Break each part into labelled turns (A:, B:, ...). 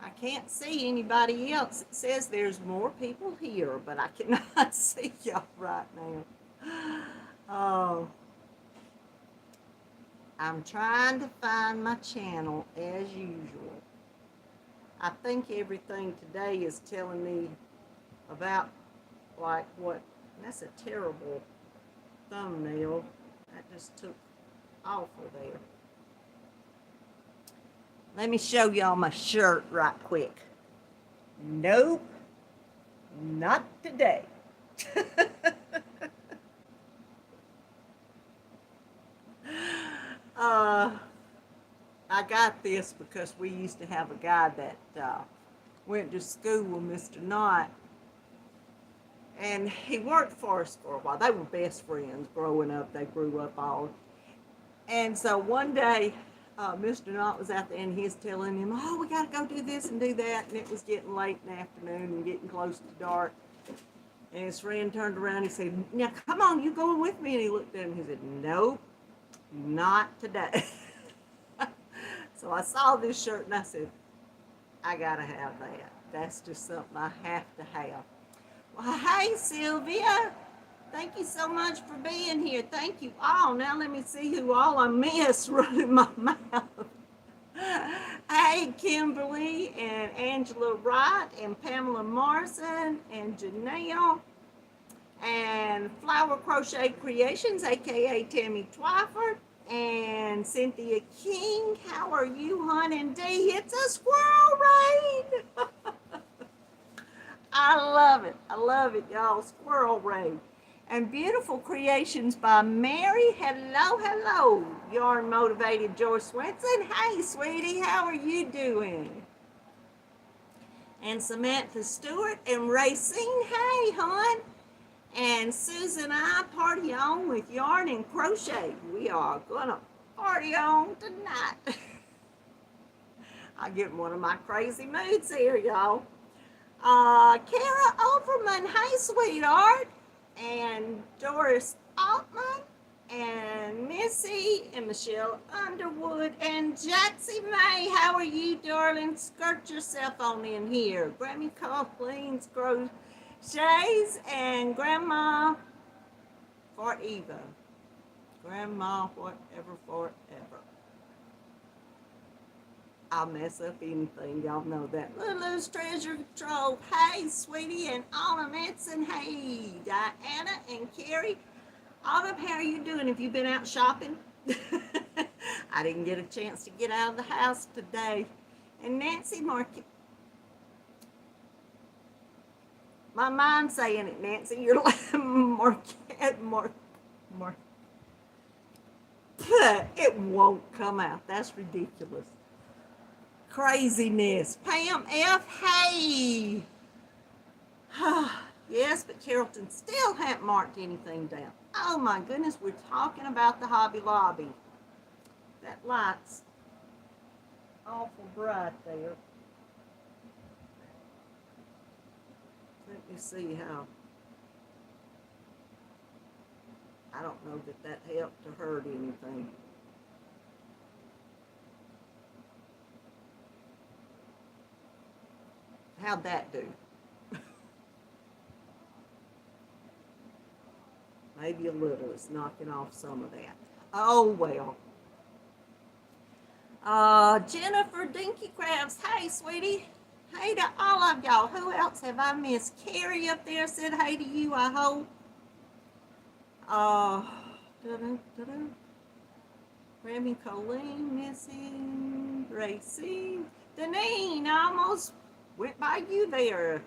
A: I can't see anybody else. It says there's more people here, but I cannot see y'all right now. Oh, I'm trying to find my channel as usual. I think everything today is telling me about like what, that's a terrible thumbnail. That just took awful there. Let me show y'all my shirt right quick. Nope, not today. I got this because we used to have a guy that went to school with Mr. Knott, and he worked for us for a while. They were best friends growing up. They grew up all. And so one day, Mr. Knott was out there, and he was telling him, oh, we got to go do this and do that. And it was getting late in the afternoon and getting close to dark. And his friend turned around and he said, now, come on, you going with me? And he looked at him and he said, nope, not today. So I saw this shirt and I said, I got to have that. That's just something I have to have. Well, hey, Sylvia. Thank you so much for being here. Thank you all. Now let me see who all I miss running my mouth. Hey, Kimberly and Angela Wright and Pamela Morrison and Janelle and Flower Crochet Creations, aka Tammy Twyford, and Cynthia King. How are you, hon? And D, it's a squirrel raid. I love it. I love it, y'all. Squirrel raid. And Beautiful Creations by Mary. Hello, hello. Yarn Motivated Joyce Swenson. Hey, sweetie, how are you doing? And Samantha Stewart and Racine. Hey, hon. And Susan I, party on with Yarn and Crochet. We are gonna party on tonight. I get one of my crazy moods here, y'all. Kara Overman. Hey, sweetheart. And Doris Altman, and Missy, and Michelle Underwood, and Jatsy May. How are you, darling? Skirt yourself on in here. Grammy Kathleen's Crochets, and Grandma Forever. Grandma whatever forever. I'll mess up anything, y'all know that. Lulu's Treasure Trove, hey, sweetie, and Autumn Edson, hey, Diana and Carrie. Autumn, how are you doing? Have you been out shopping? I didn't get a chance to get out of the house today. And Nancy Marquette. My mind's saying it, Nancy. You're like Marquette. It won't come out. That's ridiculous. Craziness. Pam F. Hey. Yes, but Carrollton still haven't marked anything down. Oh my goodness, we're talking about the Hobby Lobby. That light's awful bright there. Let me see how. I don't know that helped or hurt anything. How'd that do? Maybe a little. It's knocking off some of that. Oh, well. Jennifer Dinky Crabs. Hey, sweetie. Hey to all of y'all. Who else have I missed? Carrie up there said hey to you, I hope. Grammy Colleen, missing. Gracie. Deneen, I almost went by you there.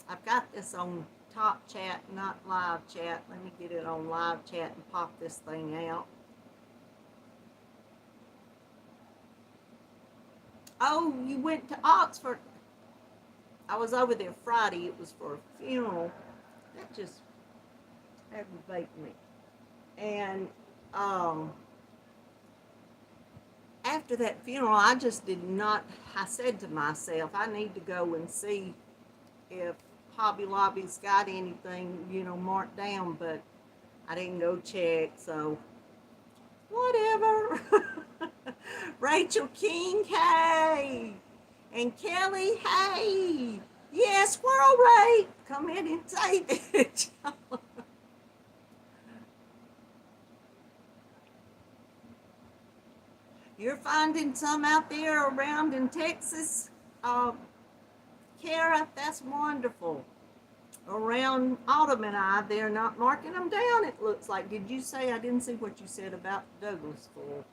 A: I've got this on top chat, not live chat. Let me get it on live chat and pop this thing out. Oh, you went to Oxford. I was over there Friday. It was for a funeral. That just aggravated me. And after that funeral, I just did not, I said to myself, I need to go and see if Hobby Lobby's got anything, you know, marked down, but I didn't go check, so whatever. Rachel King, hey. And Kelly, hey, yeah, Squirrel Ray, come in and say it. You're finding some out there around in Texas, Kara, that's wonderful. Around Autumn and I, they're not marking them down, it looks like. Did you say, I didn't see what you said about Douglas for?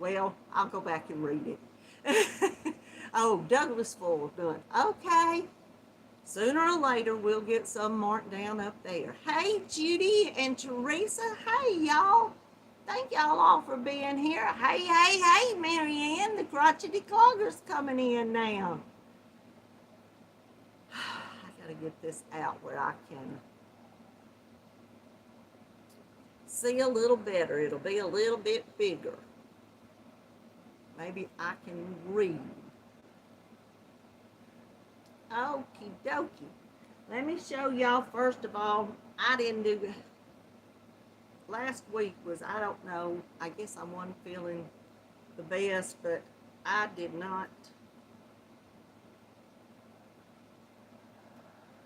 A: Well, I'll go back and read it. Oh, Douglas Full done. Okay. Sooner or later, we'll get some marked down up there. Hey, Judy and Teresa. Hey, y'all. Thank y'all all for being here. Hey, hey, hey, Marianne. The crotchety clogger's coming in now. I got to get this out where I can see a little better. It'll be a little bit bigger. Maybe I can read. Okie dokie. Let me show y'all, first of all, I didn't do, last week was, I don't know, I guess I wasn't feeling the best, but I did not.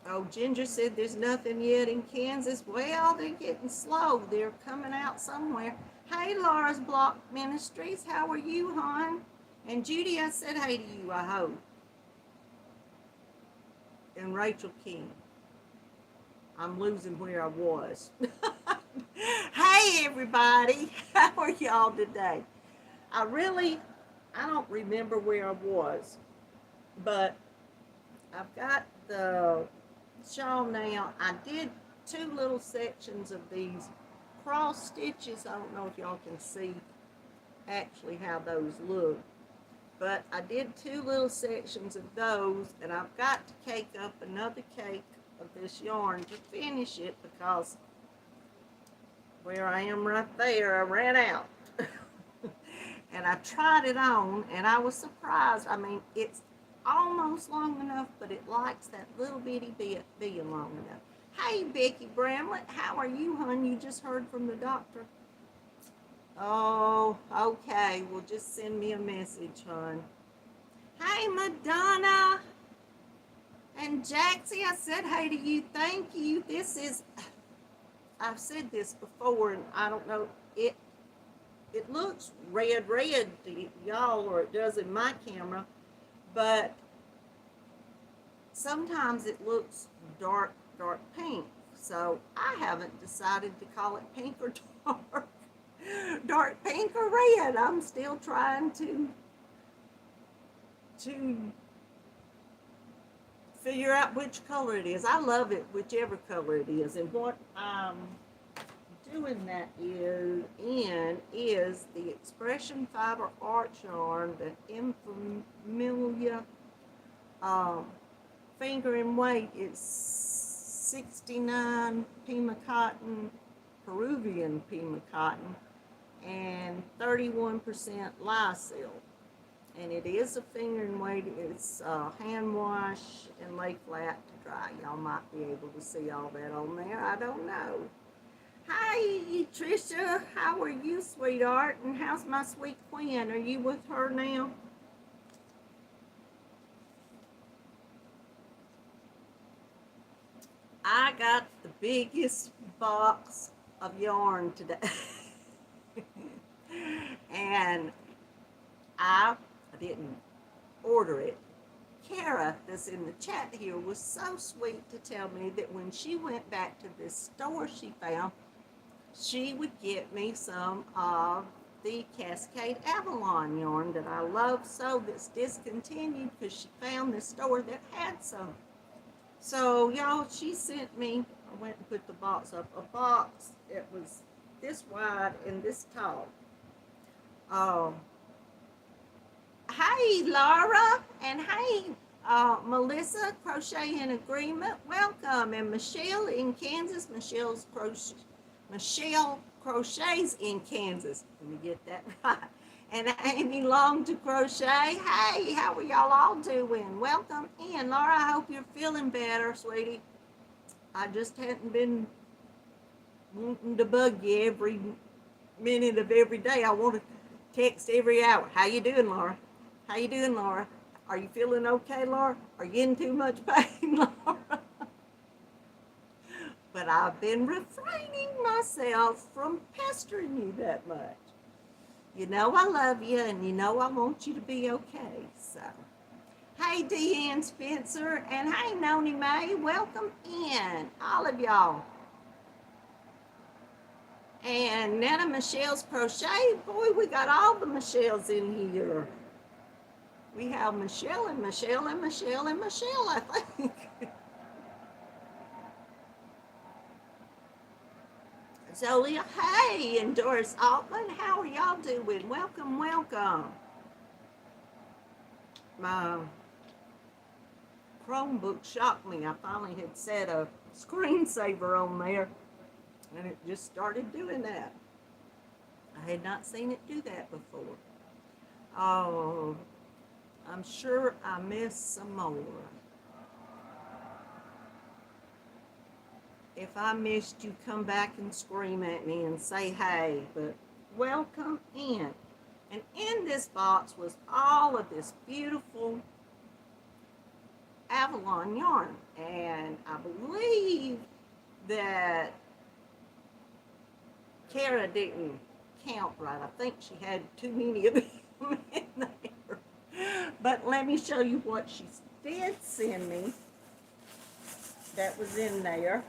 A: Oh, Ginger said there's nothing yet in Kansas. Well, they're getting slow. They're coming out somewhere. Hey, Laura's Block Ministries. How are you, hon? And Judy, I said hey to you, I hope. And Rachel King. I'm losing where I was. Hey, everybody. How are y'all today? I don't remember where I was, but I've got the shawl now. I did 2 little sections of these cross stitches. I don't know if y'all can see actually how those look, but I did 2 little sections of those, and I've got to cake up another cake of this yarn to finish it, because where I am right there, I ran out. And I tried it on, and I was surprised. I mean, it's almost long enough, but it likes that little bitty bit being long enough. Hey, Becky Bramlett, how are you, hon? You just heard from the doctor. Oh, okay. Well, just send me a message, hon. Hey, Madonna and Jaxie, I said hey to you. Thank you. This is, I've said this before, and I don't know, it looks red to y'all, or it does in my camera, but sometimes it looks dark pink. So I haven't decided to call it pink or dark pink or red. I'm still trying to figure out which color it is. I love it, whichever color it is. And what I'm doing that is the Expression Fiber Arch Yarn, the Infamia fingering weight is 69 Pima cotton, Peruvian Pima cotton, and 31% lysil. And it is a fingering weight. It's hand wash and lay flat to dry. Y'all might be able to see all that on there. I don't know. Hi, Tricia. How are you, sweetheart? And how's my sweet Queen? Are you with her now? I got the biggest box of yarn today. And I didn't order it. Kara, that's in the chat here, was so sweet to tell me that when she went back to this store she found, she would get me some of the Cascade Avalon yarn that I love so, that's discontinued, because she found this store that had some. So, y'all, she sent me, I went and put the box up, a box that was this wide and this tall. Hey, Laura, and hey, Melissa, Crochet in Agreement, welcome. And Michelle in Kansas, Michelle crochets in Kansas. Let me get that right. And Amy Long to Crochet. Hey, how are y'all all doing? Welcome in. Laura, I hope you're feeling better, sweetie. I just hadn't been wanting to bug you every minute of every day. I want to text every hour. How you doing, Laura? How you doing, Laura? Are you feeling okay, Laura? Are you in too much pain, Laura? But I've been refraining myself from pestering you that much. You know I love you, and you know I want you to be okay, so. Hey, Deanne Spencer, and hey, Noni Mae, welcome in, all of y'all. And Nana Michelle's Crochet, boy, we got all the Michelles in here. We have Michelle and Michelle and Michelle and Michelle, I think. Zolia, hey, and Doris Altman, how are y'all doing? Welcome, welcome. My Chromebook shocked me. I finally had set a screensaver on there, and it just started doing that. I had not seen it do that before. Oh, I'm sure I missed some more. If I missed you, come back and scream at me and say hey, but welcome in. And in this box was all of this beautiful Avalon yarn. And I believe that Kara didn't count right. I think she had too many of them in there. But let me show you what she did send me that was in there.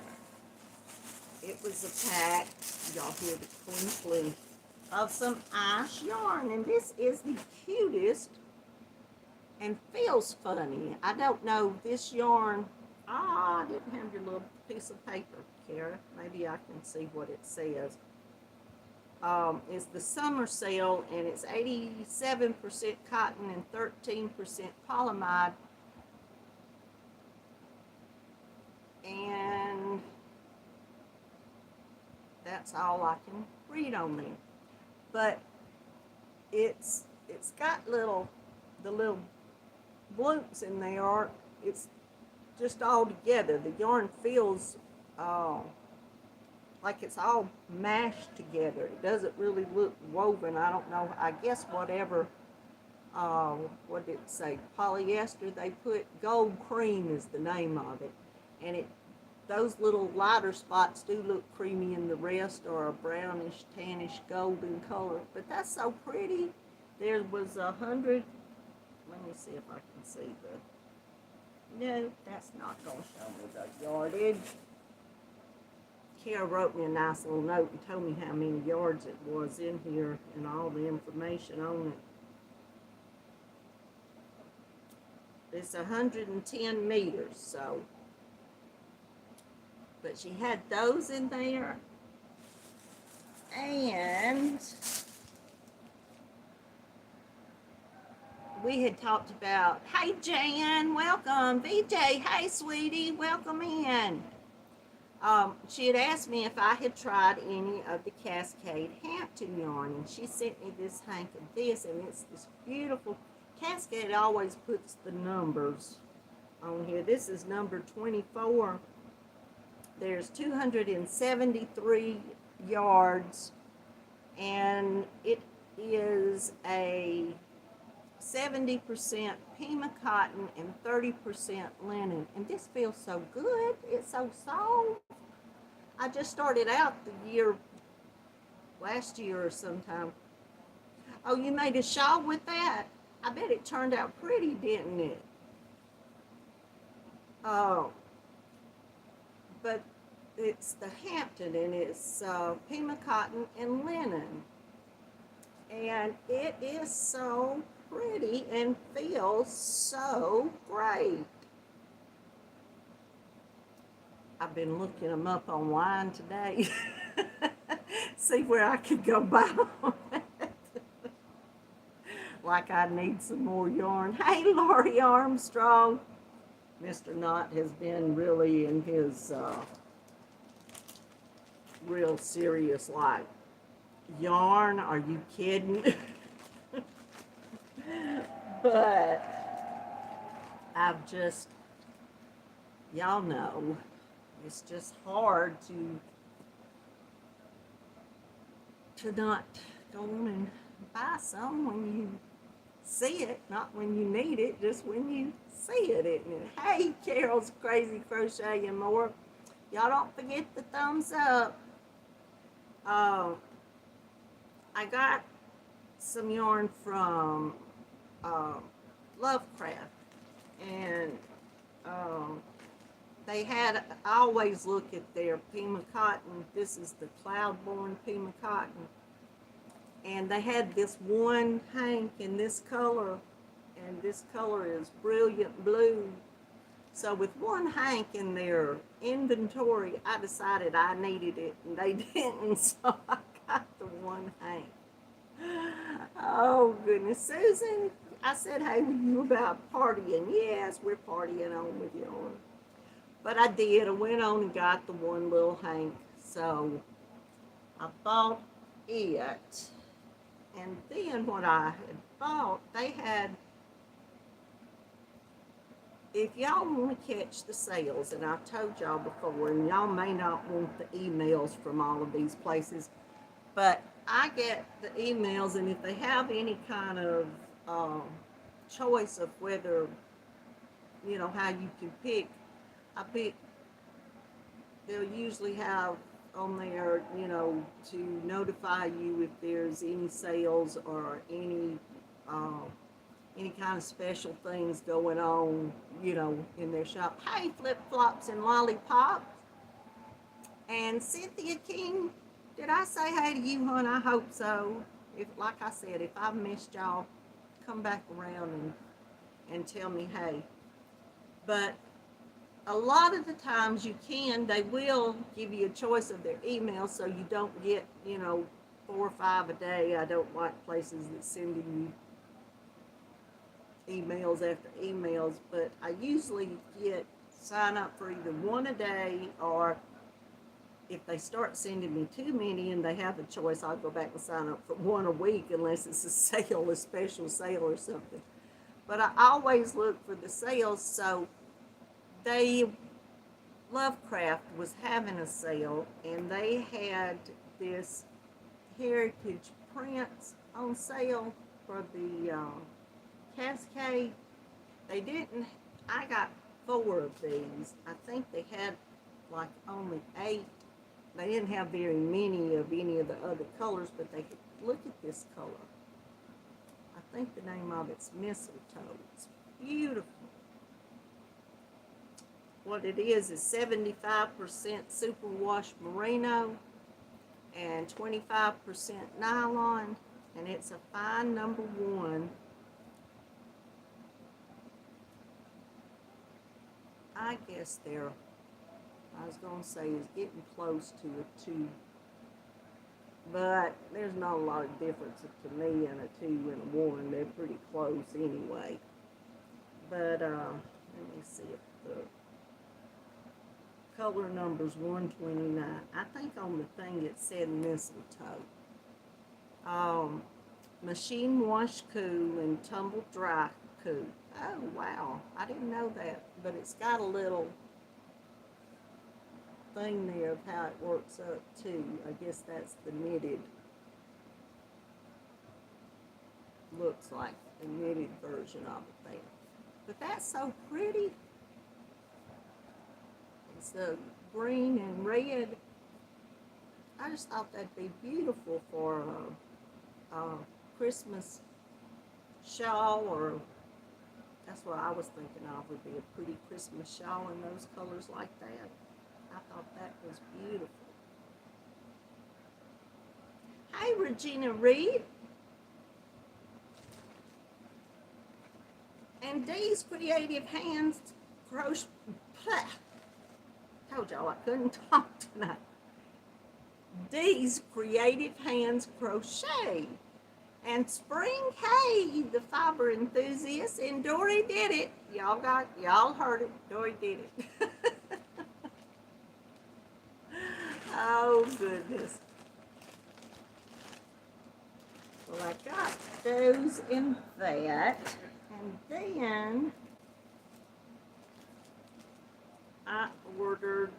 A: It was a pack, y'all hear the twinkling, of some ice yarn. And this is the cutest and feels funny. I don't know, this yarn, I didn't have your little piece of paper, Kara. Maybe I can see what it says. It's the summer sale, and it's 87% cotton and 13% polyamide. And that's all I can read on there. But it's got the little bloops in there. It's just all together. The yarn feels like it's all mashed together. It doesn't really look woven. I don't know. I guess whatever, what did it say? Polyester they put. Gold cream is the name of it. And those little lighter spots do look creamy, and the rest are a brownish, tannish, golden color. But that's so pretty. There was 100. Let me see if I can see the. No, that's not going to show me the yardage. Kara wrote me a nice little note and told me how many yards it was in here and all the information on it. It's 110 meters, so. But she had those in there. And we had talked about, hey Jan, welcome. VJ, hey sweetie, welcome in. She had asked me if I had tried any of the Cascade Hampton yarn, and she sent me this hank of this, and it's this beautiful. Cascade always puts the numbers on here. This is number 24. There's 273 yards, and it is a 70% Pima cotton and 30% linen. And this feels so good. It's so soft. I just started out last year or sometime. Oh, you made a shawl with that? I bet it turned out pretty, didn't it? Oh. But it's the Hampton, and it's Pima cotton and linen. And it is so pretty and feels so great. I've been looking them up online today. See where I could go buy them. Like I need some more yarn. Hey, Laurie Armstrong. Mr. Knott has been really in his real serious life. Yarn, are you kidding? But I've just, y'all know, it's just hard to not go on and buy some when you see it, not when you need it, just when you see it, isn't it? Hey, Carol's Crazy Crochet and More. Y'all don't forget the thumbs up. I got some yarn from Lovecraft, and they had, I always look at their Pima cotton. This is the Cloudborn Pima cotton. And they had this one hank in this color, and this color is brilliant blue. So with one hank in their inventory, I decided I needed it, and they didn't, so I got the one hank. Oh, goodness. Susan, I said, hey, were you about partying? Yes, we're partying on with yarn. But I did. I went on and got the one little hank. So I bought it. And then what I had bought, they had, if y'all want to catch the sales, and I've told y'all before, and y'all may not want the emails from all of these places, but I get the emails, and if they have any kind of choice of whether, you know, how you can pick, I pick, they'll usually have on there, you know, to notify you if there's any sales or any kind of special things going on, you know, in their shop. Hey, flip-flops and lollipops. And Cynthia King, did I say hey to you, hon? I hope so. If, like I said, if I missed y'all, come back around and tell me hey. But a lot of the times you can, they will give you a choice of their email so you don't get, you know, 4 or 5 a day. I don't like places that sending you emails after emails, but I usually sign up for either one a day, or if they start sending me too many and they have a choice, I'll go back and sign up for one a week unless it's a sale, a special sale or something. But I always look for the sales. So Lovecraft was having a sale, and they had this heritage prints on sale for the Cascade. They didn't, I got 4 of these. I think they had like only 8. They didn't have very many of any of the other colors, but they could look at this color. I think the name of it's Mistletoe. It's beautiful. What it is 75% superwash merino and 25% nylon, and it's a fine number 1. I guess I was going to say is getting close to a 2, but there's not a lot of difference to me in a 2 and a 1. They're pretty close anyway. But let me see if the color number's 129. I think on the thing it said Mistletoe. Machine wash cool and tumble dry cool. Oh wow, I didn't know that, but it's got a little thing there of how it works up too. I guess that's the knitted, looks like the knitted version of it there. But that's so pretty. It's the green and red. I just thought that'd be beautiful for a Christmas shawl, or that's what I was thinking of, would be a pretty Christmas shawl in those colors like that. I thought that was beautiful. Hey, Regina Reed. And Dee's Creative Hands Crochet. Told y'all I couldn't talk tonight. Dee's Creative Hands Crochet. And Spring Hay, the fiber enthusiast, and Dory did it. Y'all heard it. Dory did it. Oh, goodness. Well, I got those in that. And then I ordered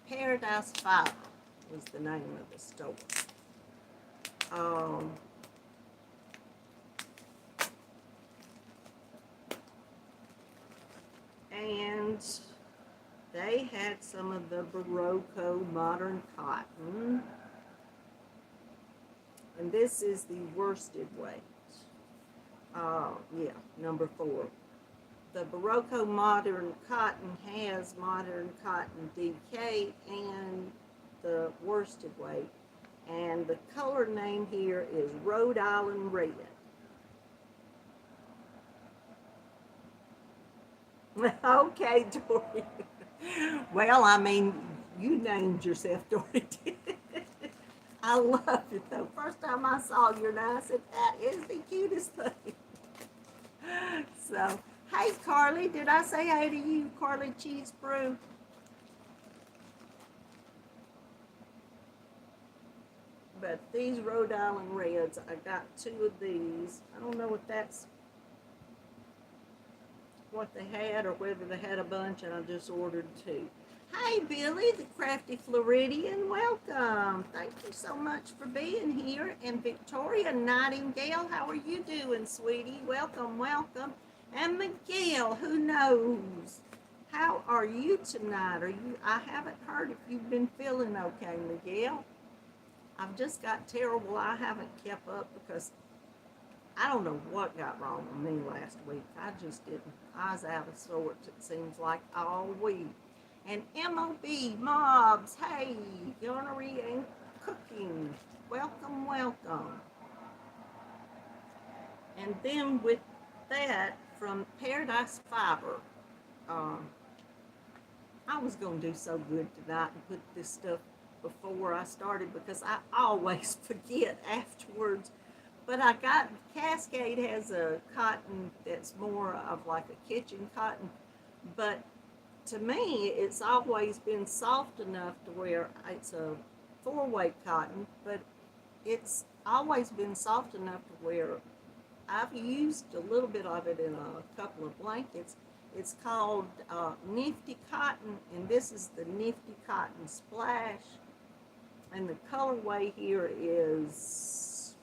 A: Paradise Fiber was the name of the store. Um, and they had some of the Barocco modern cotton. And this is the worsted weight. Yeah, number 4. The Barocco modern cotton has modern cotton DK and the worsted weight. And the color name here is Rhode Island Red. Okay, Dory. Well, I mean, you named yourself Dory. I love it though. First time I saw your name, I said, that is the cutest thing. So, hey Carly, did I say hey to you, Carly Cheese Brew? But these Rhode Island Reds, I got 2 of these. I don't know if that's what they had or whether they had a bunch and I just ordered 2. Hey Billy, the Crafty Floridian, welcome. Thank you so much for being here. And Victoria Nightingale, how are you doing, sweetie? Welcome, welcome. And Miguel, who knows? How are you tonight? I haven't heard if you've been feeling okay, Miguel. I've just got terrible. I haven't kept up because I don't know what got wrong with me last week. I just didn't. I was out of sorts, it seems like, all week. And MOB Mobs, hey, yarnery and cooking. Welcome, welcome. And then with that, from Paradise Fiber, I was going to do so good tonight and put this stuff before I started because I always forget afterwards. But I got, Cascade has a cotton that's more of like a kitchen cotton, but to me, it's always been soft enough to where it's a 4-weight cotton, but it's always been soft enough to where I've used a little bit of it in a couple of blankets. It's called Nifty Cotton, and this is the Nifty Cotton Splash. And the colorway here is,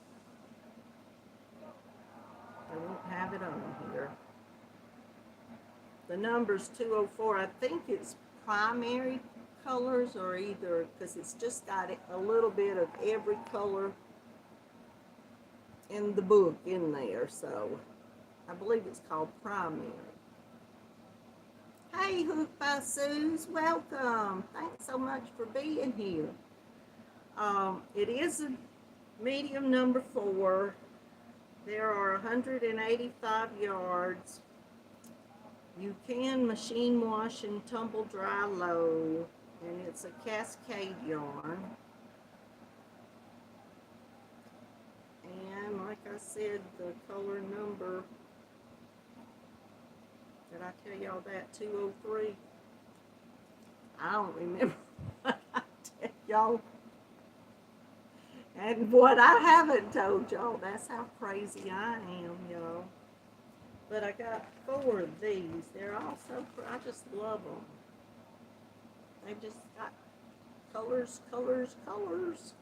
A: I won't have it on here. The number's 204. I think it's primary colors or either, because it's just got a little bit of every color in the book in there. So I believe it's called primary. Hey, Hook by Suze, welcome. Thanks so much for being here. It is a medium number 4. There are 185 yards. You can machine wash and tumble dry low, and it's a Cascade yarn. And like I said, the color number, did I tell y'all that? 203? I don't remember what I tell y'all. And what I haven't told y'all, that's how crazy I am, y'all. But I got 4 of these. They're all so, I just love them. They've just got colors, colors, colors.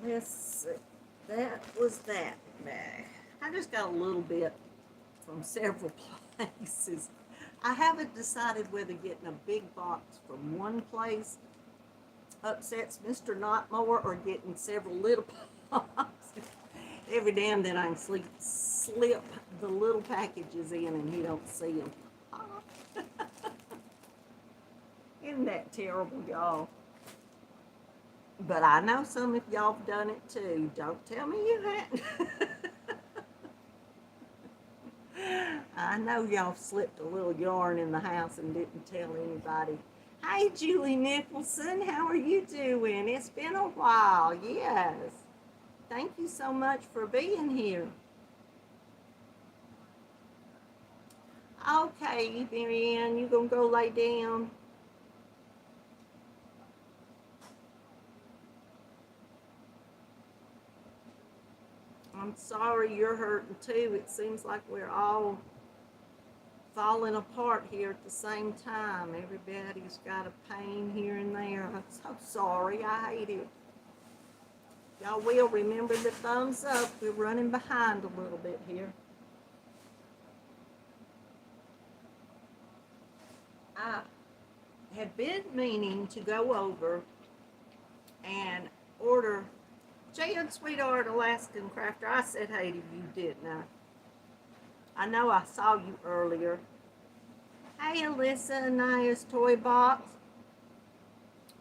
A: Let's see. That was that bag. I just got a little bit from several places. I haven't decided whether getting a big box from one place upsets Mr. Not more or getting several little boxes. Every damn then I can slip the little packages in and he don't see them. Isn't that terrible, y'all? But I know some of y'all have done it too. Don't tell me you hadn't. I know y'all slipped a little yarn in the house and didn't tell anybody. Hey, Julie Nicholson, how are you doing? It's been a while, yes. Thank you so much for being here. Okay, Marianne, you gonna go lay down? I'm sorry you're hurting too. It seems like we're all falling apart here at the same time. Everybody's got a pain here and there. I'm so sorry. I hate it. Y'all will remember the thumbs up. We're running behind a little bit here. I had been meaning to go over and order Jan Sweetheart Alaskan Crafter. I said hey to you, didn't I? I know I saw you earlier. Hey, Alyssa, Anaya's Toy Box.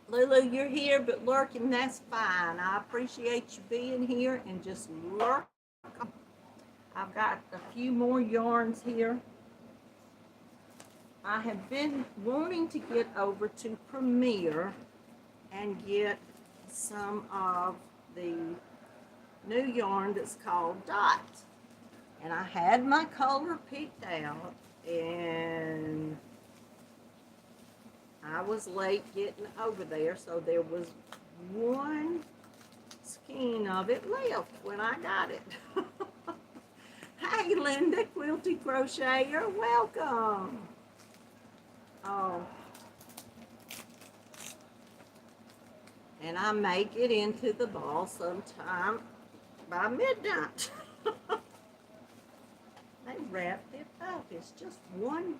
A: Lulu, you're here, but lurking, that's fine. I appreciate you being here and just lurk. I've got a few more yarns here. I have been wanting to get over to Premier and get some of the new yarn that's called Dot. And I had my color picked out, and I was late getting over there, so there was one skein of it left when I got it. Hey, Linda, Quilty Crocheter, welcome. Oh. And I may get into the ball sometime by midnight. They wrapped it up. It's just one.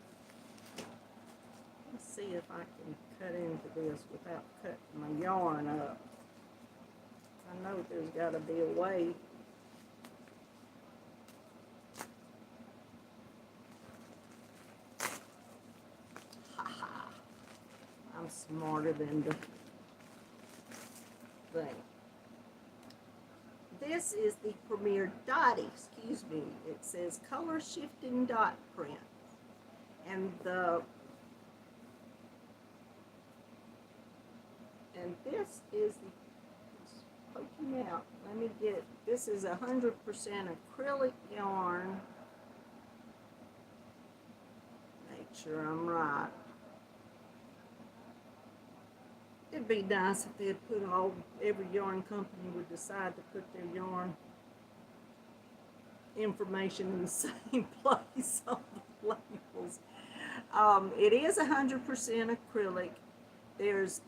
A: Let's see if I can cut into this without cutting my yarn up. I know there's got to be a way. Ha ha. I'm smarter than the thing. This is the Premier Dottie, excuse me. It says color shifting dot print. And this is the, it's poking out. Let me get, this is 100% acrylic yarn. Make sure I'm right. It'd be nice if they'd put every yarn company would decide to put their yarn information in the same place on the labels. It is 100% acrylic. There's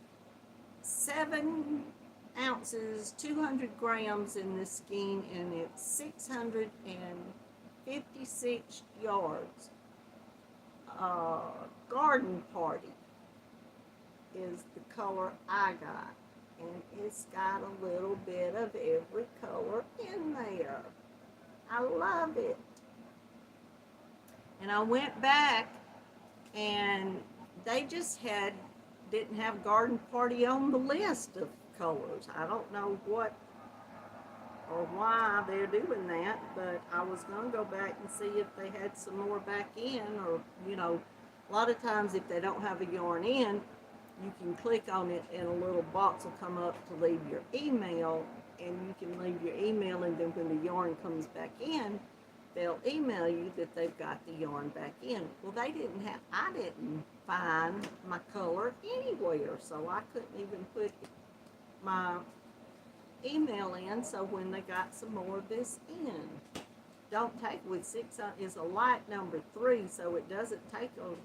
A: 7 ounces, 200 grams in this skein, and it's 656 yards. Garden Party is the color I got, and it's got a little bit of every color in there. I love it. And I went back, and they just didn't have Garden Party on the list of colors. I don't know what or why they're doing that, but I was going to go back and see if they had some more back in, or, you know, a lot of times if they don't have a yarn in, you can click on it and a little box will come up to leave your email, and you can leave your email, and then when the yarn comes back in, they'll email you that they've got the yarn back in. Well, I didn't find my color anywhere, so I couldn't even put my email in, so when they got some more of this in. Don't take with 6 is a light number 3, so it doesn't take a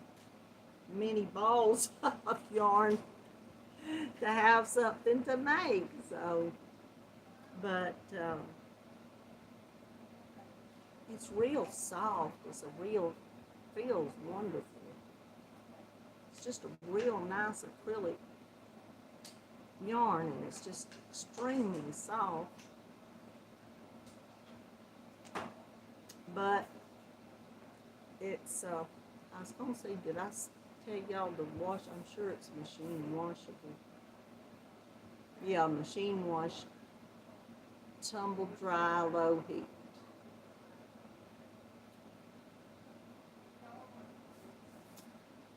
A: many balls of yarn to have something to make. So, but it's real soft. Feels wonderful. It's just a real nice acrylic yarn, and it's just extremely soft. But it's I was gonna say, did I tell y'all to wash? I'm sure it's machine washable. Yeah, machine wash, tumble dry, low heat.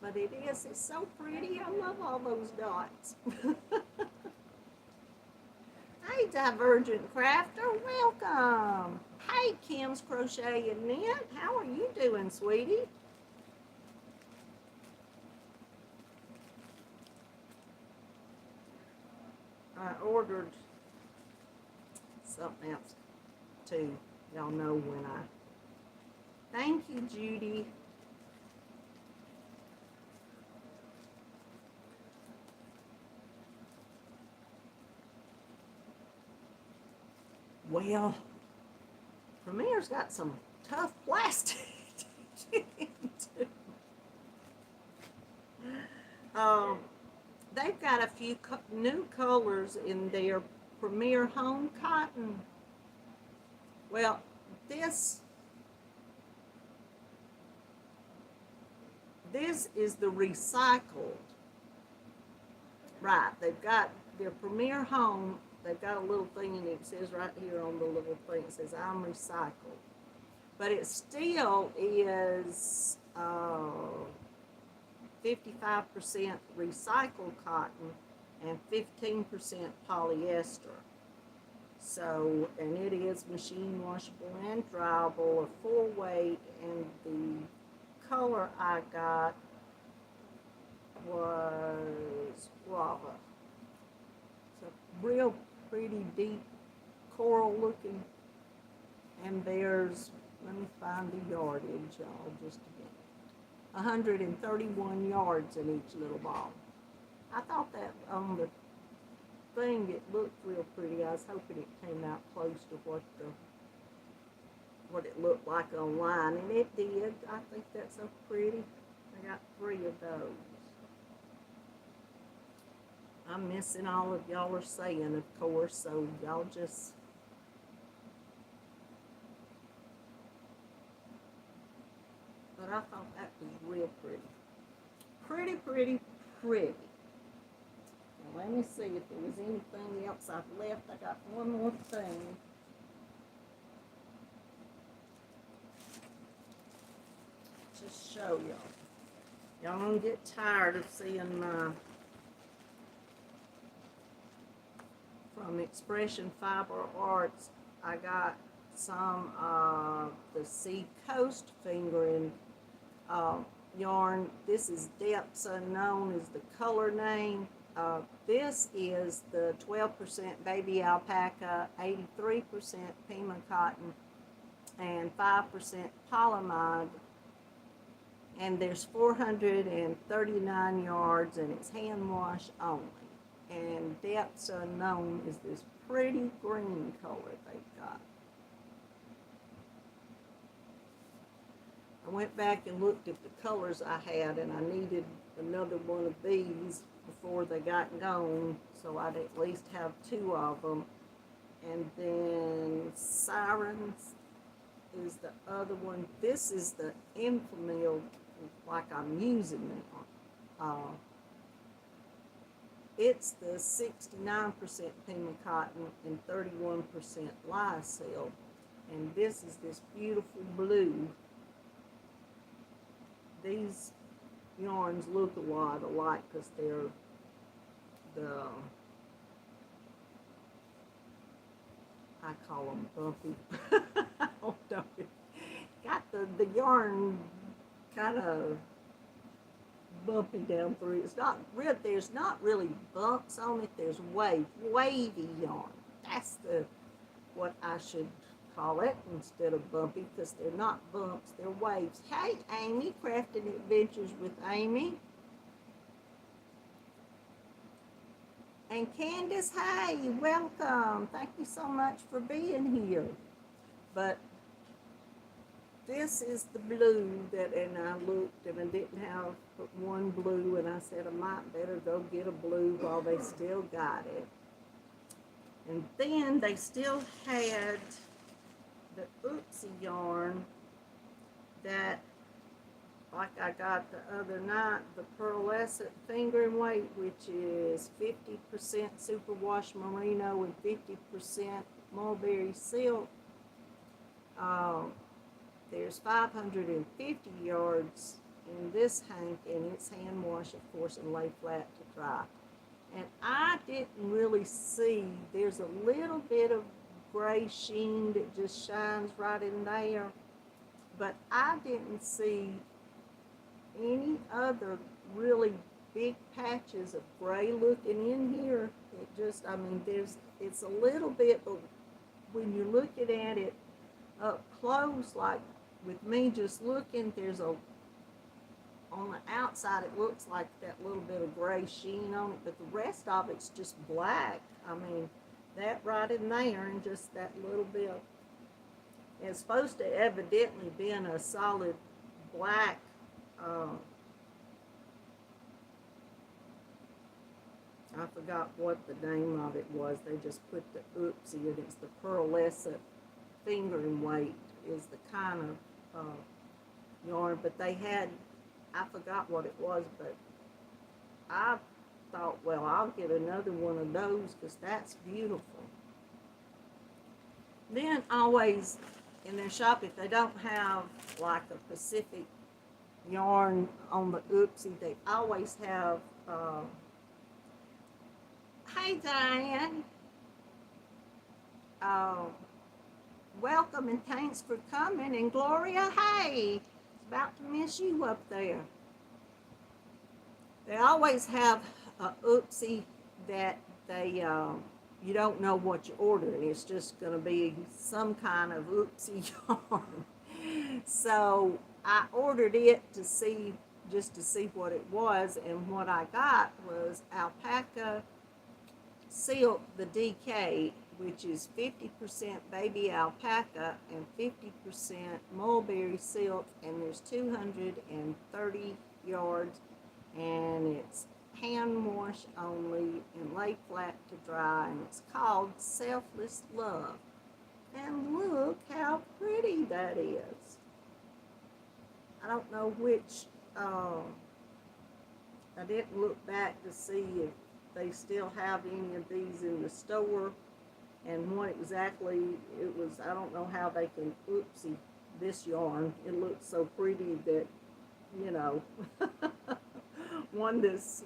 A: But it's so pretty. I love all those dots. Hey, Divergent Crafter, welcome. Hey, Kim's Crochet and Knit, how are you doing, sweetie? I ordered something else too. Y'all know when I. Thank you, Judy. Well, Premier's got some tough plastic. um, they've got a few new colors in their Premier Home Cotton. Well, this is the recycled. Right, they've got their Premier Home. They've got a little thing in it. It says right here on the little thing, it says I'm recycled. But it still is 55% recycled cotton and 15% polyester. So, and it is machine washable and dryable, a full weight, and the color I got was guava. It's a real pretty deep coral looking, and there's, let me find the yardage, y'all, just a minute. 131 yards in each little ball. I thought that on the thing it looked real pretty. I was hoping it came out close to what it looked like online, and it did. I think that's so pretty. I got 3 of those. I'm missing all of y'all are saying, of course, so y'all just but I thought that was real pretty. Pretty, pretty, pretty. Now let me see if there was anything else I've left. I got one more thing. Just show y'all. Y'all don't get tired of seeing my from Expression Fiber Arts. I got some of the Sea Coast fingering yarn. This is Depths Unknown is the color name. This is the 12% baby alpaca, 83% Pima cotton, and 5% polyamide. And there's 439 yards, and it's hand wash only. And Depths Unknown is this pretty green color they've got. I went back and looked at the colors I had, and I needed another one of these before they got gone, so I'd at least have 2 of them. And then Sirens is the other one. This is the Infamil, like I'm using now. It's the 69% Pima cotton and 31% lyocell. And this is this beautiful blue. These yarns look a lot alike because they're I call them bumpy. I don't know. Got the yarn kind of bumpy down through. It's not real. There's not really bumps on it. There's wavy yarn. That's what I should call it instead of bumpy, because they're not bumps. They're waves. Hey, Amy, Crafting Adventures with Amy. And Candace, hey, welcome. Thank you so much for being here. But this is the blue and I looked and I didn't have but one blue, and I said I might better go get a blue while they still got it. And then they still had the Oopsie yarn that, like I got the other night, the pearlescent fingering weight, which is 50% superwash merino and 50% mulberry silk. There's 550 yards in this hank, and it's hand wash, of course, and lay flat to dry. And I didn't really see, there's a little bit of gray sheen that just shines right in there, but I didn't see any other really big patches of gray looking in here. It just, I mean, it's a little bit, but when you're looking at it up close, like with me just looking, there's on the outside it looks like that little bit of gray sheen on it, but the rest of it's just black. I mean, that right in there and just that little bit. It's supposed to evidently been a solid black, uh, I forgot what the name of it was. They just put the oopsie, and it's the pearlescent fingering weight is the kind of yarn. But they had, I forgot what it was, but I thought, well, I'll get another one of those because that's beautiful. Then always in their shop, if they don't have like a Pacific yarn on the oopsie, they always have, hey Diane, uh, welcome and thanks for coming. And Gloria, hey, it's about to miss you up there. They always have a oopsie that they, you don't know what you're ordering. It's just going to be some kind of oopsie yarn. So I ordered it to see, just to see what it was, and what I got was alpaca silk, the DK, which is 50% baby alpaca and 50% mulberry silk, and there's 230 yards, and it's hand wash only and lay flat to dry, and it's called Selfless Love. And look how pretty that is. I don't know which, I didn't look back to see if they still have any of these in the store and what exactly it was. I don't know how they can oopsie this yarn. It looks so pretty that, you know, one that's,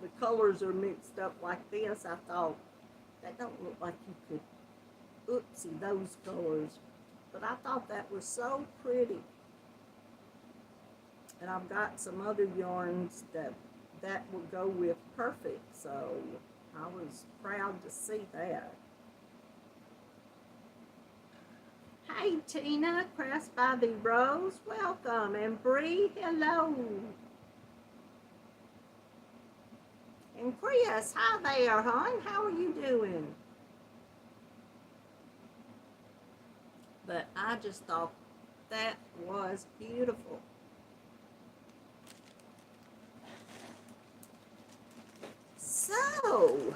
A: the colors are mixed up like this. I thought, that don't look like you could oopsie those colors. But I thought that was so pretty. And I've got some other yarns that would go with perfect, so I was proud to see that. Hey Tina, Crafts by the Rose, welcome, and Bree, hello. And Chris, hi there, hon, how are you doing? But I just thought that was beautiful. So,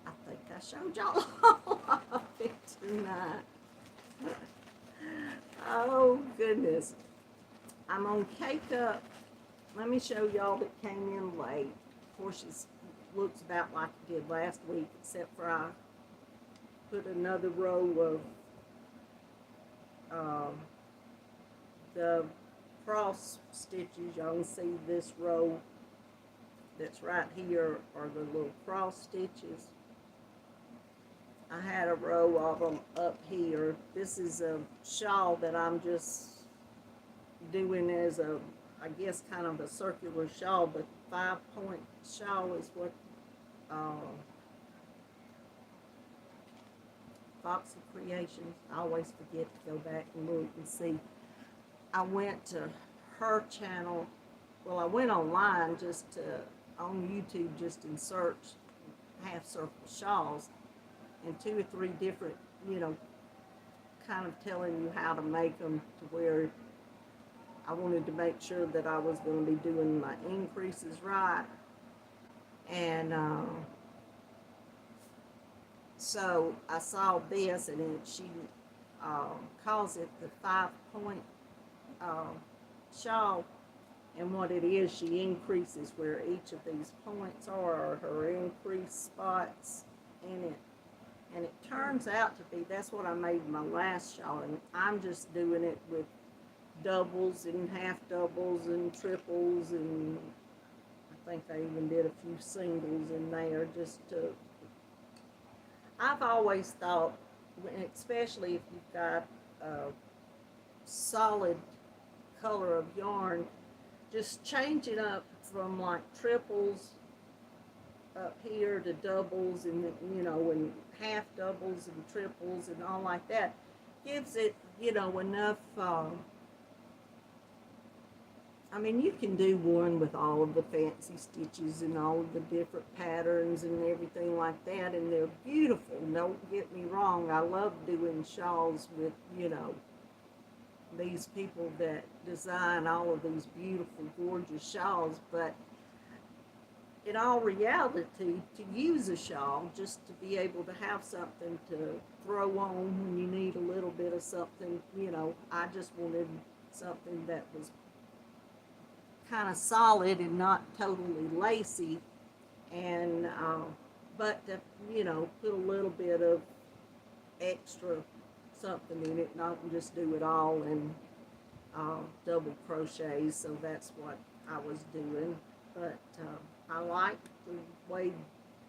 A: I think I showed y'all all of it tonight. Oh, goodness. I'm on Cake Up. Let me show y'all that came in late. Of course, it looks about like it did last week, except for I put another row of the cross stitches. Y'all can see this row that's right here are the little cross stitches. I had a row of them up here. This is a shawl that I'm just doing as a, I guess, kind of a circular shawl, but 5-point shawl is what Foxy Creations. I always forget to go back and look and see. I went to her channel. Well, I went online just to, on YouTube, just in search half circle shawls, and 2 or 3 different, you know, kind of telling you how to make them to where I wanted to make sure that I was going to be doing my increases right. And so I saw this, and she calls it the 5-point shawl, and what it is, she increases where each of these points are, or her increased spots in it, and it turns out to be, that's what I made my last shawl, and I'm just doing it with doubles and half doubles and triples, and I think I even did a few singles in there just to, I've always thought, especially if you've got a solid color of yarn, just change it up from like triples up here to doubles, and you know, and half doubles and triples and all like that, gives it, you know, enough I mean, you can do one with all of the fancy stitches and all of the different patterns and everything like that, and they're beautiful. Don't get me wrong. I love doing shawls with, these people that design all of these beautiful, gorgeous shawls, but in all reality, to use a shawl, just to be able to have something to throw on when you need a little bit of something, I just wanted something that was kind of solid and not totally lacy, and but to put a little bit of extra something in it, not just do it all in double crochets. So that's what I was doing. But I like the way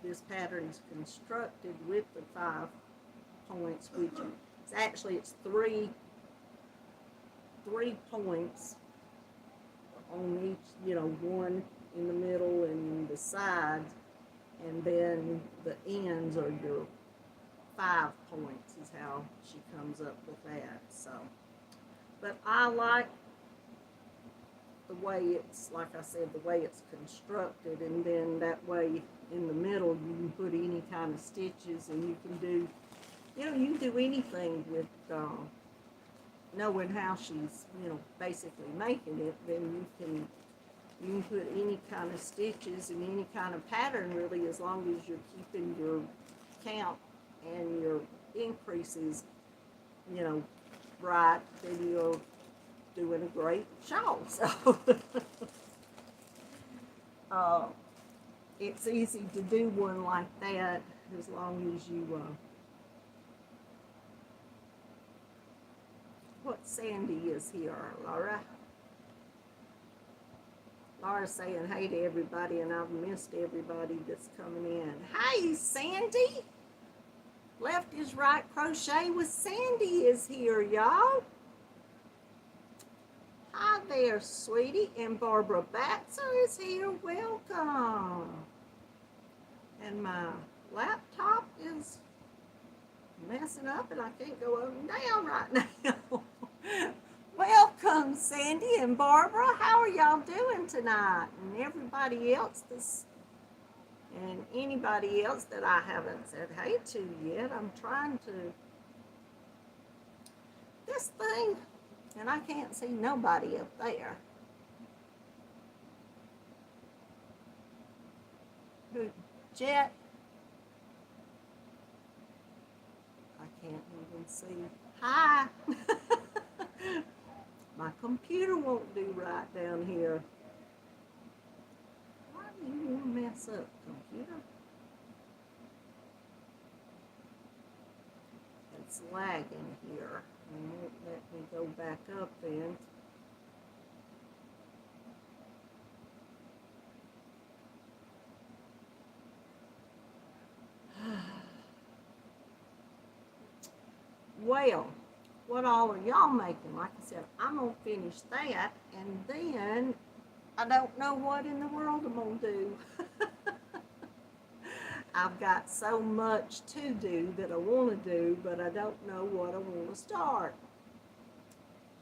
A: this pattern is constructed with the 5 points, which is actually it's three points on each, one in the middle and the sides, and then the ends are your 5 points is how she comes up with that. So, but I like the way it's, like I said, the way it's constructed, and then that way in the middle you can put any kind of stitches, and you can do, you can do anything with knowing how she's, basically making it. Then you can put any kind of stitches and any kind of pattern, really, as long as you're keeping your count and your increases, right, then you're doing a great shawl. So it's easy to do one like that as long as you what Sandy is here, Laura. Laura's saying hey to everybody, and I've missed everybody that's coming in. Hey, Sandy! Left is Right Crochet with Sandy is here, y'all. Hi there, sweetie. And Barbara Batzer is here. Welcome. And my laptop is messing up, and I can't go up and down right now. Welcome, Sandy and Barbara. How are y'all doing tonight? And everybody else and anybody else that I haven't said hey to yet. I'm trying to this thing, and I can't see nobody up there. Jet? I can't even see. Hi. My computer won't do right down here. Why do you want to mess up, computer? It's lagging here. It won't let me go back up then. Well, what all are y'all making? Like I said, I'm going to finish that, and then I don't know what in the world I'm going to do. I've got so much to do that I want to do, but I don't know what I want to start.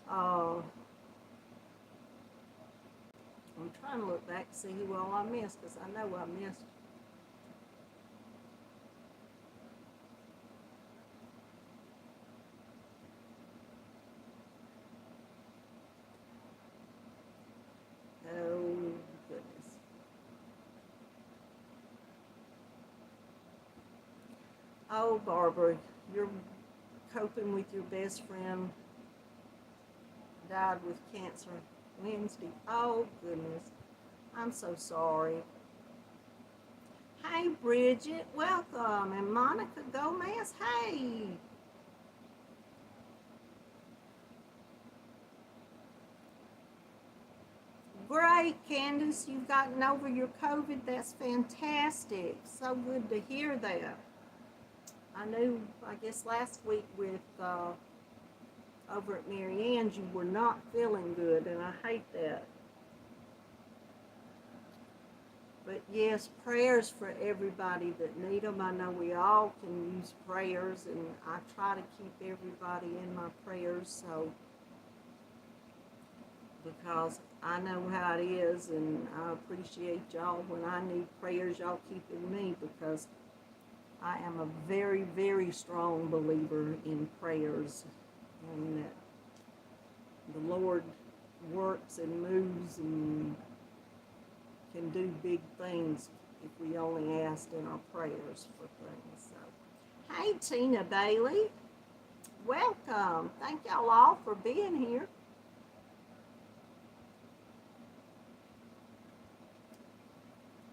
A: I'm trying to look back to see who all I missed, because I know I missed. Oh, goodness. Oh, Barbara, you're coping with your best friend died with cancer Wednesday. Oh, goodness. I'm so sorry. Hey, Bridget, welcome. And Monica Gomez, hey. Great, Candace, you've gotten over your COVID. That's fantastic. So good to hear that. I knew, I guess last week with over at Mary Ann's, you were not feeling good, and I hate that. But yes, prayers for everybody that need them. I know we all can use prayers, and I try to keep everybody in my prayers, so because I know how it is, and I appreciate y'all. When I need prayers, y'all keeping me, because I am a very, very strong believer in prayers, and that the Lord works and moves and can do big things if we only ask in our prayers for things. So, hey, Tina Bailey, welcome. Thank y'all all for being here.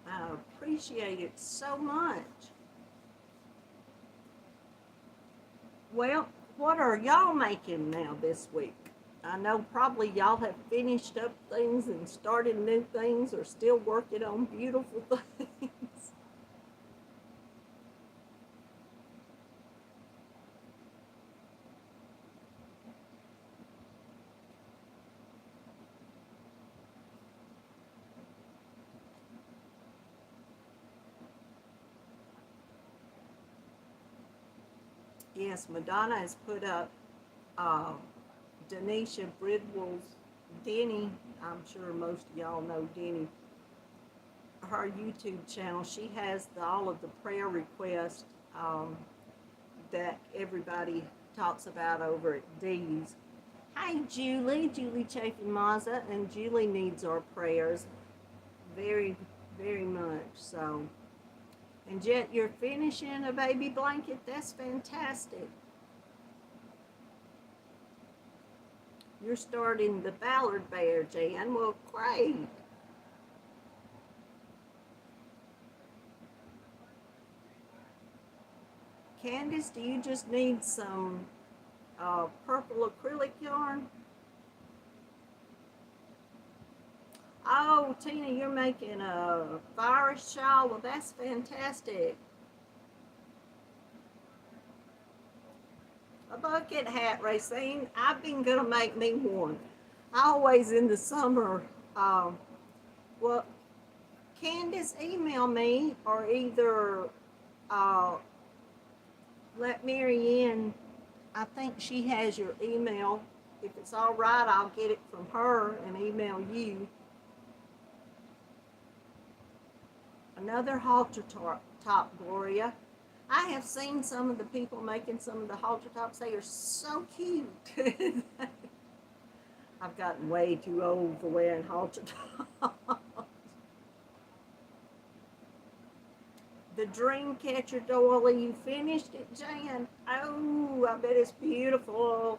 A: I appreciate it so much. Well, what are y'all making now this week? I know probably y'all have finished up things and started new things, or still working on beautiful things. Yes, Madonna has put up Denisha Bridwell's Denny. I'm sure most of y'all know Denny. Her YouTube channel. She has all of the prayer requests that everybody talks about over at Dee's. Hi, Julie Chafin Maza, and Julie needs our prayers very, very much. So, and Jet, you're finishing a baby blanket. That's fantastic. You're starting the Ballard Bear, Jan. Well, great. Candace, do you just need some purple acrylic yarn? Oh, Tina, you're making a virus shawl. Well, that's fantastic. A bucket hat, Racine. I've been going to make me one. I always in the summer, well, Candace, email me, or either let Mary Ann, I think she has your email. If it's all right, I'll get it from her and email you. Another halter top, Gloria. I have seen some of the people making some of the halter tops. They are so cute. I've gotten way too old for wearing halter tops. The Dreamcatcher doily, you finished it, Jan? Oh, I bet it's beautiful.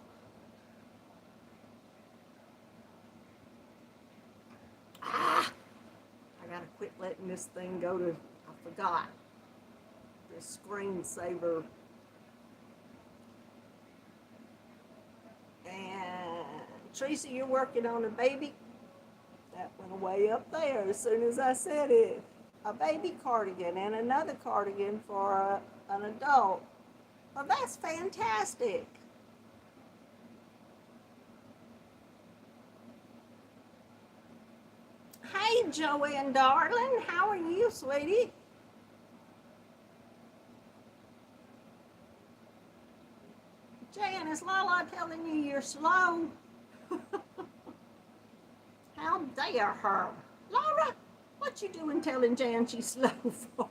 A: Ah! I gotta quit letting this thing go to, I forgot, the screensaver. And Tracy, you're working on a baby? That went away up there as soon as I said it. A baby cardigan and another cardigan for an adult. Well, that's fantastic. Hey, Joanne, darling. How are you, sweetie? Jan, is Lala telling you you're slow? How dare her? Laura, what you doing telling Jan she's slow for?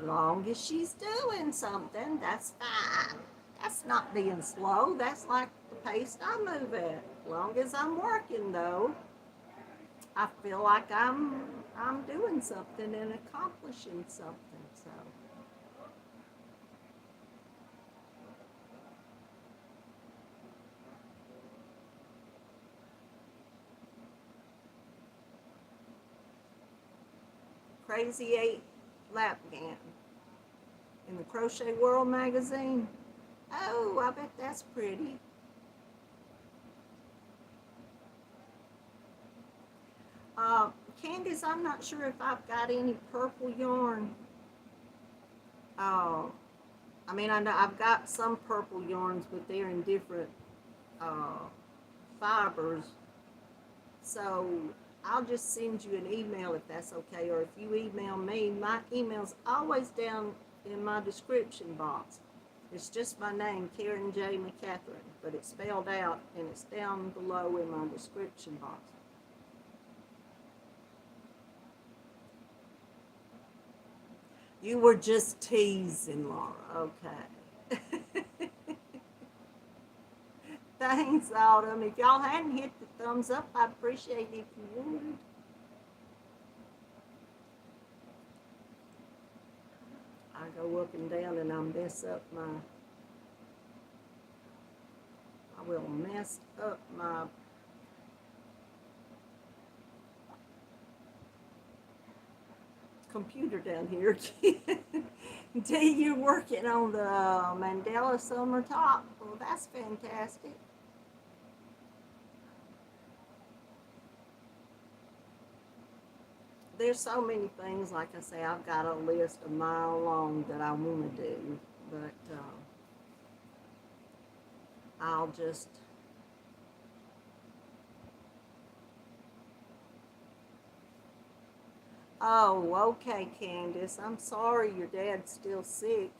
A: Long as she's doing something, that's fine. That's not being slow. That's like the pace I move at. Long as I'm working, though, I feel like I'm doing something and accomplishing something. So. Crazy 8 lap gown in the Crochet World magazine. Oh, I bet that's pretty. Candice, I'm not sure if I've got any purple yarn. I mean, I know I've got some purple yarns, but they're in different fibers. So I'll just send you an email if that's okay, or if you email me, my email's always down in my description box. It's just my name, Karen J. McCaghren. but it's spelled out, and it's down below in my description box. You were just teasing, Laura. Okay. Thanks, Autumn. If y'all hadn't hit the thumbs up, I'd appreciate it if you would. I go up and down and I mess up my, I will mess up my computer down here again. D, you're working on the mandala summer top. Well, that's fantastic. There's so many things, like I say, I've got a list a mile long that I want to do, but I'll just, oh, okay, Candace, I'm sorry your dad's still sick.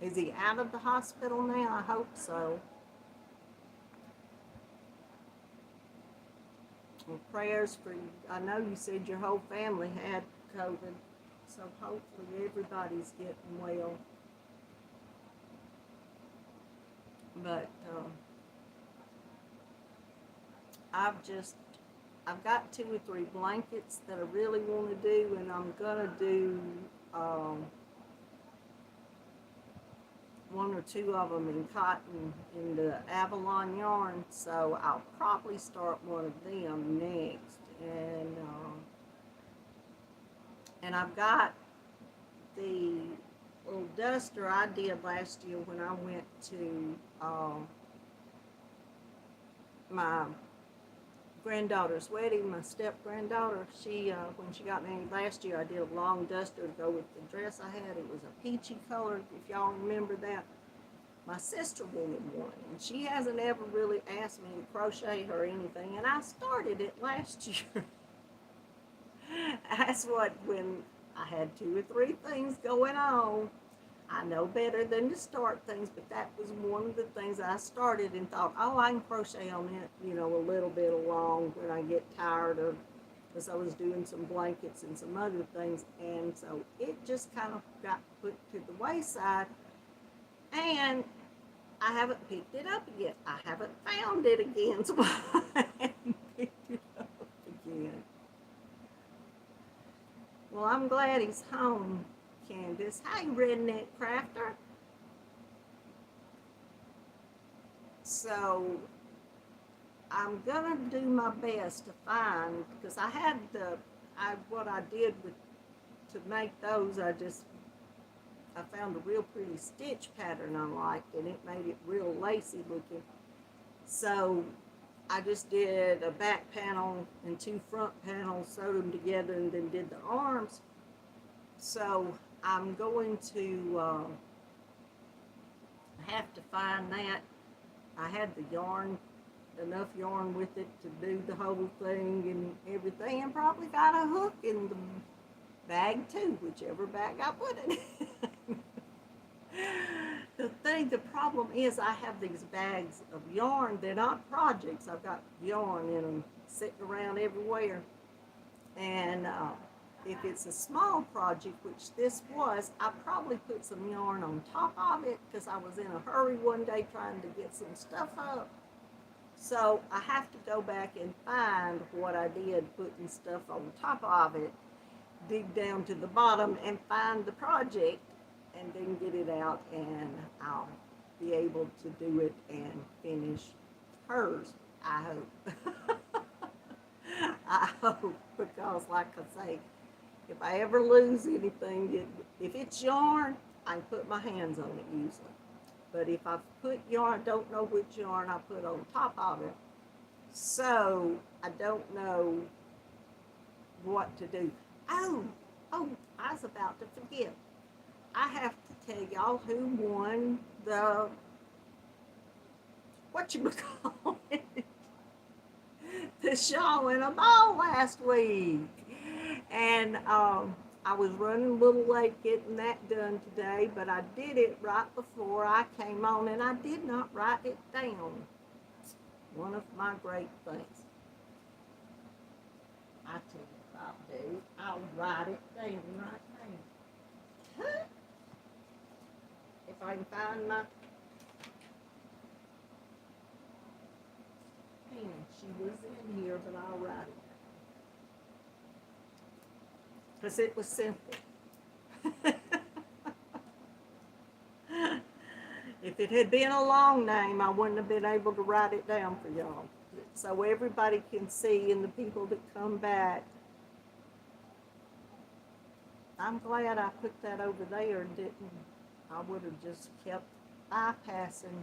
A: Is he out of the hospital now? I hope so. Well, prayers for you. I know you said your whole family had COVID, so hopefully everybody's getting well. But I've got 2 or 3 blankets that I really want to do, and I'm gonna do 1 or 2 of them in cotton in the Avalon yarn, so I'll probably start one of them next. And I've got the little duster I did last year when I went to my granddaughter's wedding. My step-granddaughter, she when she got married last year, I did a long duster to go with the dress I had. It was a peachy color, if y'all remember that. My sister wanted one, and she hasn't ever really asked me to crochet her or anything, and I started it last year. That's what, when I had 2 or 3 things going on, I know better than to start things, but that was one of the things I started and thought, oh, I can crochet on it, you know, a little bit along when I get tired of, because I was doing some blankets and some other things, and so it just kind of got put to the wayside, and I haven't picked it up yet. I haven't found it again, so I haven't picked it up again. Well, I'm glad he's home, Candace. Hi, Redneck Crafter. So I'm gonna do my best to find, because I had what I did with to make those, I found a real pretty stitch pattern I liked, and it made it real lacy looking. So I just did a back panel and 2 front panels, sewed them together, and then did the arms. So I'm going to have to find that. I had the yarn, enough yarn with it to do the whole thing and everything, and probably got a hook in the bag too, whichever bag I put it in. The problem is I have these bags of yarn. They're not projects. I've got yarn in them sitting around everywhere. And if it's a small project, which this was, I probably put some yarn on top of it because I was in a hurry one day trying to get some stuff up. So I have to go back and find what I did putting stuff on top of it, dig down to the bottom and find the project, and then get it out, and I'll be able to do it and finish hers, I hope. I hope, because like I say, if I ever lose anything, if it's yarn, I can put my hands on it usually. But if I put yarn, I don't know which yarn I put on top of it, so I don't know what to do. Oh, I was about to forget. I have to tell y'all who won the, whatchamacallit, the show in a ball last week. And I was running a little late getting that done today, but I did it right before I came on, and I did not write it down. One of my great things. I tell you what I'll do. I'll write it down right now. Huh? If I can find my pen. She was in here, but I'll write it. Because it was simple. If it had been a long name, I wouldn't have been able to write it down for y'all. So everybody can see, and the people that come back. I'm glad I put that over there and didn't. I would have just kept bypassing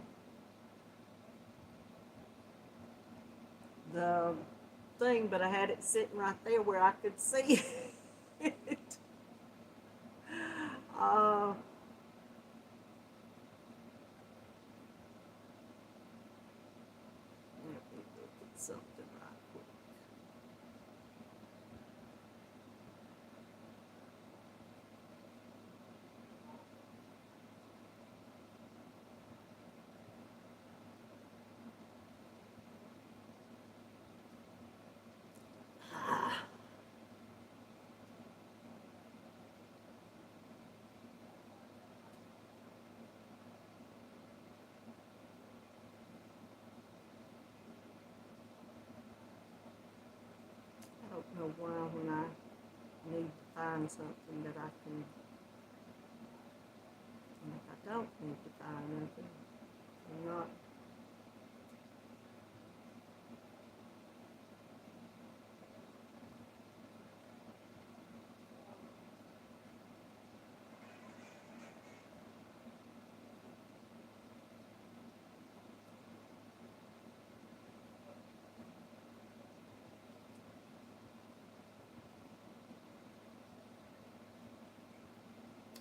A: the thing, but I had it sitting right there where I could see it. Let me look at something right quick. I don't know why when I need to find something that I can, and if I don't need to find nothing, I'm not.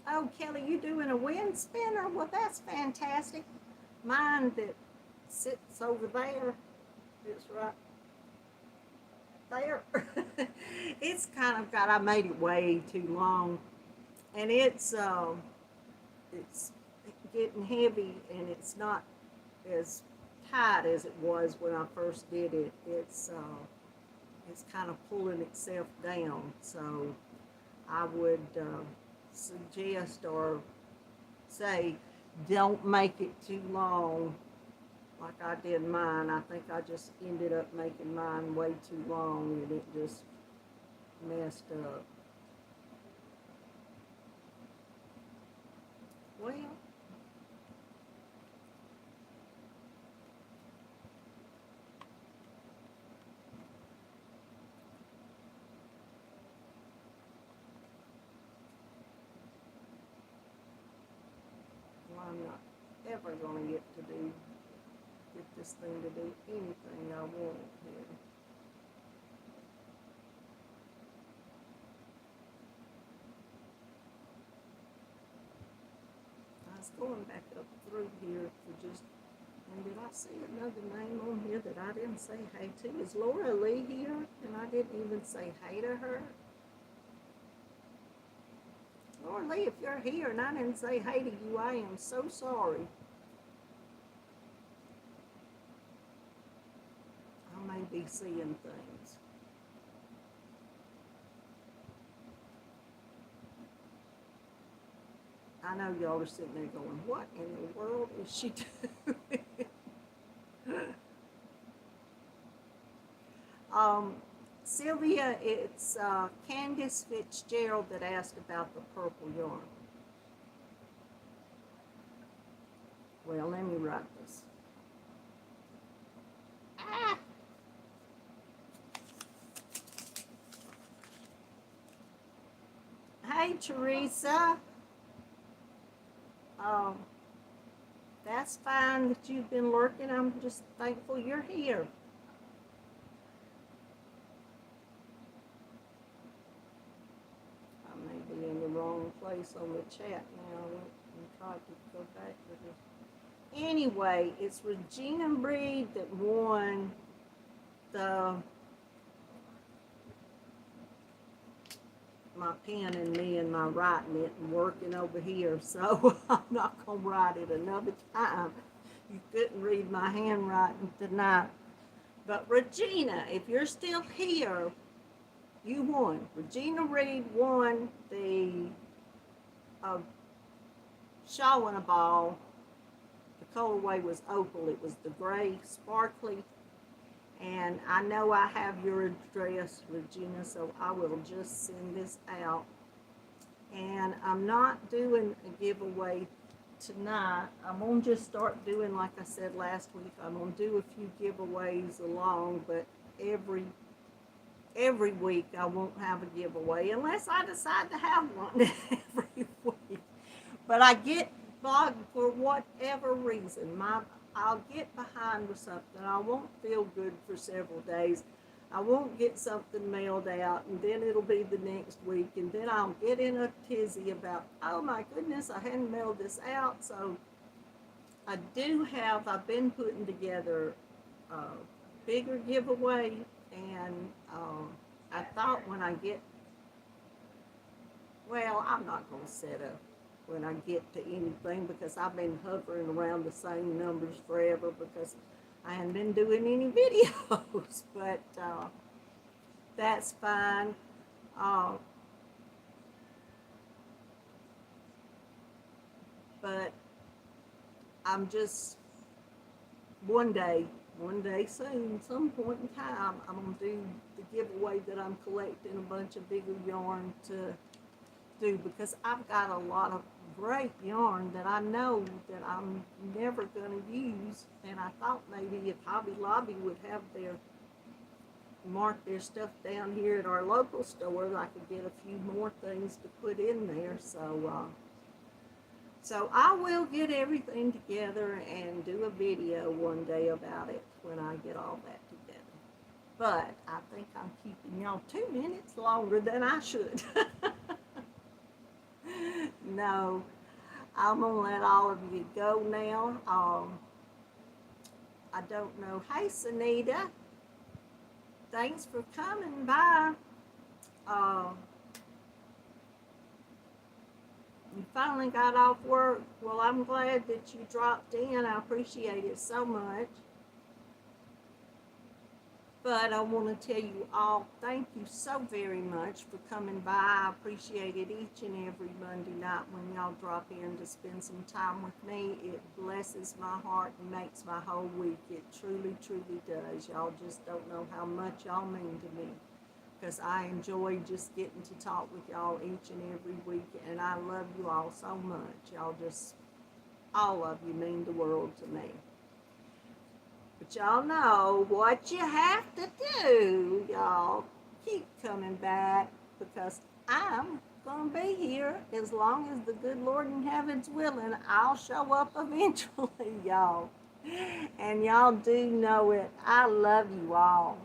A: Oh, Kelly, you doing a wind spinner? Well, that's fantastic. Mine that sits over there is right there. It's kind of got, I made it way too long, and it's getting heavy, and it's not as tight as it was when I first did it. It's kind of pulling itself down, so I would suggest or say don't make it too long like I did mine. I think I just ended up making mine way too long, and it just messed up. Well, I'm not ever going to get this thing to do anything I want here. I was going back up through here for just, and did I see another name on here that I didn't say hey to? Is Laura Lee here? And I didn't even say hey to her. Laura Lee, if you're here and I didn't say hey to you, I am so sorry. I may be seeing things. I know y'all are sitting there going, what in the world is she doing? Sylvia, it's Candace Fitzgerald that asked about the purple yarn. Well, let me write this. Ah! Hey, Teresa. That's fine that you've been lurking. I'm just thankful you're here. I may be in the wrong place on the chat now. I went and tried to go back to this. Anyway, it's Regina Breed that won my pen in me and my writing it and working over here, so I'm not going to write it another time. You couldn't read my handwriting tonight. But Regina, if you're still here, you won. Regina Reed won the shawl and a ball. The colorway was opal. It was the gray sparkly. And I know I have your address, Regina, so I will just send this out. And I'm not doing a giveaway tonight. I'm going to just start doing, like I said last week, I'm going to do a few giveaways along, but every week I won't have a giveaway unless I decide to have one every week. But I get bogged for whatever reason. I'll get behind with something. I won't feel good for several days. I won't get something mailed out, and then it'll be the next week, and then I'll get in a tizzy about, oh my goodness, I hadn't mailed this out. So I've been putting together a bigger giveaway, and I thought I'm not going to set up when I get to anything, because I've been hovering around the same numbers forever because I haven't been doing any videos, but that's fine. But I'm just, one day soon, some point in time, I'm going to do the giveaway that I'm collecting a bunch of bigger yarn to do, because I've got a lot of great yarn that I know that I'm never going to use, and I thought maybe if Hobby Lobby would have mark their stuff down here at our local store, I could get a few more things to put in there. So I will get everything together and do a video one day about it when I get all that together. But I think I'm keeping y'all 2 minutes longer than I should. No, I'm going to let all of you go now. I don't know. Hey, Sunita. Thanks for coming by. You finally got off work. Well, I'm glad that you dropped in. I appreciate it so much. But I want to tell you all, thank you so very much for coming by. I appreciate it each and every Monday night when y'all drop in to spend some time with me. It blesses my heart and makes my whole week. It truly, truly does. Y'all just don't know how much y'all mean to me, because I enjoy just getting to talk with y'all each and every week, and I love you all so much. Y'all just, all of you mean the world to me. But y'all know what you have to do, y'all. Keep coming back, because I'm going to be here as long as the good Lord in heaven's willing. I'll show up eventually, y'all. And y'all do know it. I love you all.